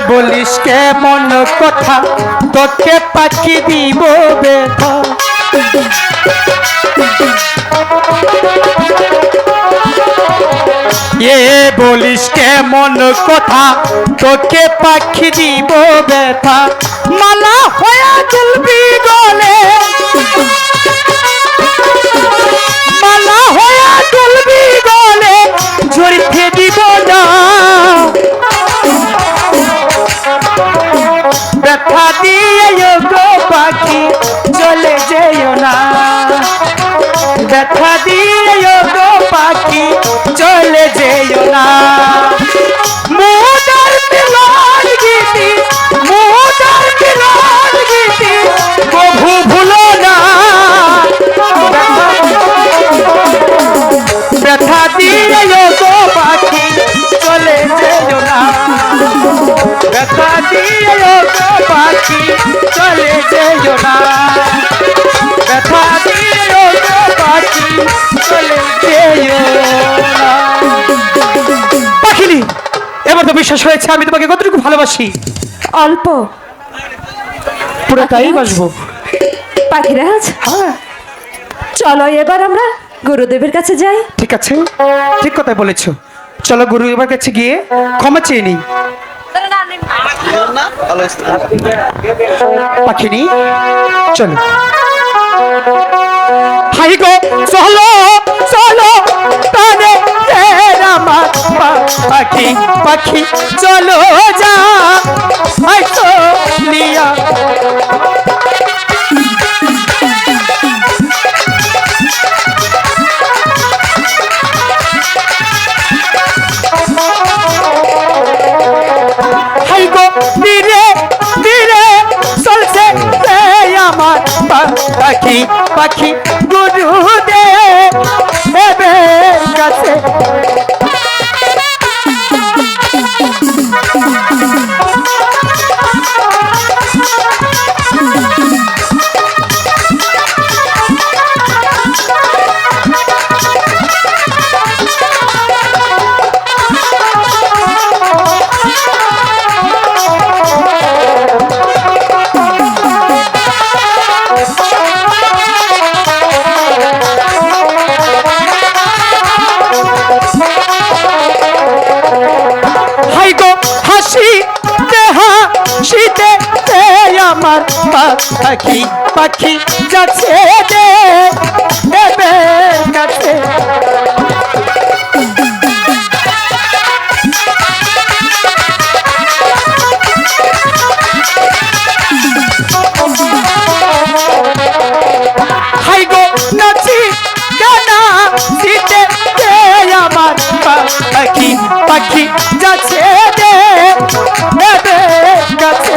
বলিস কেমন কথা তোকে পাখি দিব ব্যথা বলিস কেমন কথা তোকে পাখি দিব ব্যথা মালা হয়ে চলবি গলে মালা হয়ে চলবি গলে ঝরতে দিব না ব্যথা দিয়ে গো পাখি চলে যেও না ব্যথা দিয়ে গো পাখি চলে যেও না মোদার মিলন গীতি মোদার মিলন গীতি কভু ভুলো না ব্যথা দিয়ে গো পাখি চলে যেও না ব্যথা দিয়ে গো পাখি চলে যেও না ব্যথা দিয়ে গো পাখি চলে যেও না পাখিনি এবার তো বিশ্বাস হয়েছে আমি তোমাকে কতটুকু ভালোবাসি অল্প পুরো তাই বাসবো পাখিরাজ হ্যাঁ চলো এবার আমরা গুরুদেবের কাছে যাই ঠিক আছে ঠিক কথাই বলেছো চলো গুরুদেবের কাছে গিয়ে ক্ষমা চেয়ে নিই পাখিনি চলো হাই গো চলো চলো তানে আমার পাখি পাখি চলো যা হাই তো লিয়া হাই গো ধীরে ধীরে চলছে আমার পাখি পাখি গুরুদেবের কাছে শীতে আমার পাখি পাখি যাচ্ছে দেবের কাছে হাই গো নাচি গানা শীতে আমার পাখি পাখি যাচ্ছে দেবের কাছে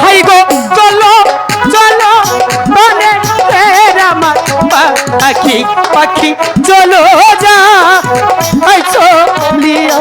হাই গো চলো চলো বনে আমার পাখি পাখি চলো যা হাই চলিয়া